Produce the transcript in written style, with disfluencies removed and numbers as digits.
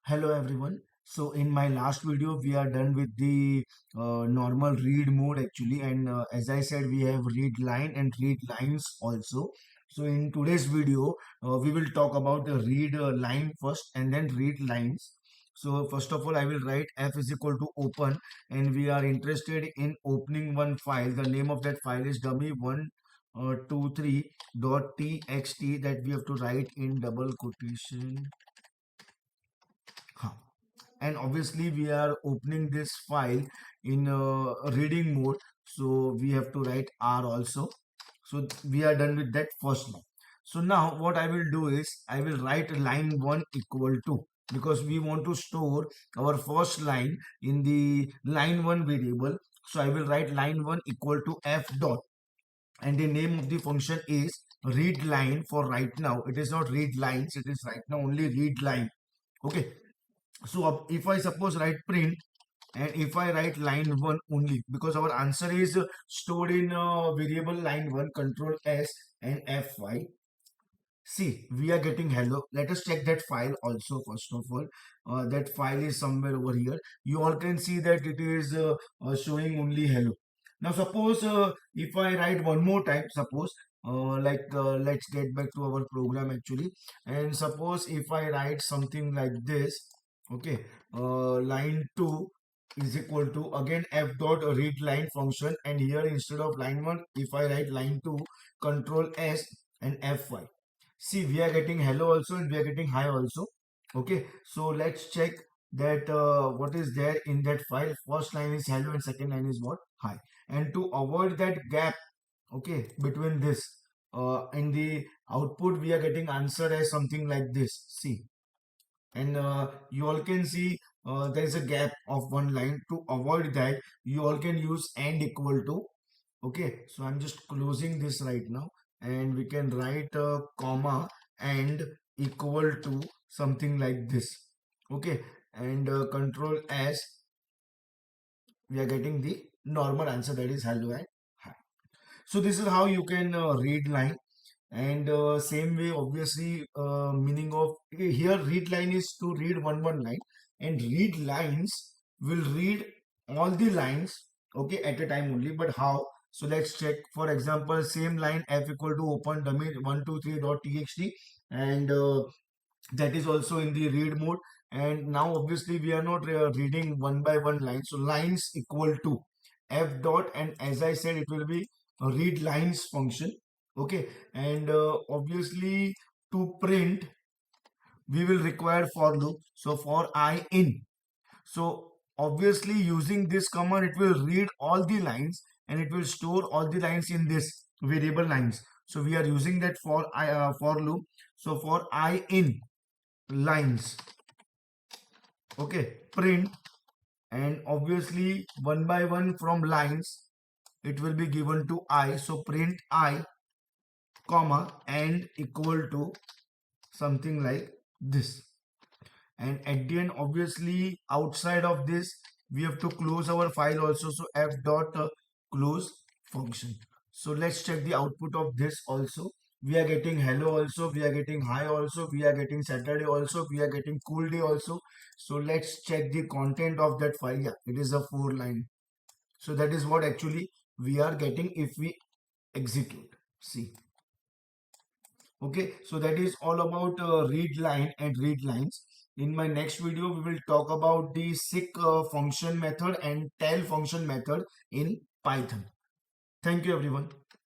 Hello everyone. So in my last video we are done with the normal read mode actually, and as I said we have read line and read lines also. So in today's video we will talk about the read line first and then read lines. So first of all I will write f is equal to open, and we are interested in opening one file. The name of that file is dummy123.txt that we have to write in double quotation. Huh. And obviously we are opening this file in reading mode, so we have to write R also. So we are done with that first line. So now what I will do is I will write line 1 equal to, because we want to store our first line in the line 1 variable. So I will write line 1 equal to f dot, and the name of the function is read line. For right now it is not read lines, it is right now only read line. Okay, so if I suppose write print, and if I write line 1 only, because our answer is stored in variable line 1, control S and F5. See, we are getting hello. Let us check that file also first of all. That file is somewhere over here. You all can see that it is showing only hello. Now suppose if I write one more time, suppose let's get back to our program actually, and suppose if I write something like this. Okay, line 2 is equal to again f dot read line function, and here instead of line 1 if I write line 2, control S and F5. See, we are getting hello also and we are getting hi also. Okay, so let's check that what is there in that file. First line is hello and second line is what? Hi. And to avoid that gap, okay, between this, in the output we are getting answer as something like this. See, and you all can see there is a gap of one line. To avoid that, you all can use and equal to. Okay, so I'm just closing this right now, and we can write a comma and equal to something like this. Okay, and control S, we are getting the normal answer, that is hello and hi. So this is how you can read line. And same way obviously meaning of here read line is to read one line, and read lines will read all the lines, okay, at a time only. But how? So let's check. For example, same line f equal to open dummy 123.txt, and that is also in the read mode. And now obviously we are not reading one by one line, so lines equal to f dot, and as I said it will be a read lines function. Okay, and obviously to print we will require for loop. So for I in, so obviously using this command it will read all the lines and it will store all the lines in this variable lines. So we are using that for for loop. So for I in lines, okay, print, and obviously one by one from lines it will be given to I. So print I comma and equal to something like this. And at the end obviously outside of this we have to close our file also. So f dot close function. So let's check the output of this also. We are getting hello also, we are getting hi also, we are getting Saturday also, we are getting cool day also. So let's check the content of that file. Yeah, it is a 4 line. So that is what actually we are getting if we execute. See, okay, so that is all about read line and read lines. In my next video we will talk about the seek function method and tell function method in Python. Thank you everyone.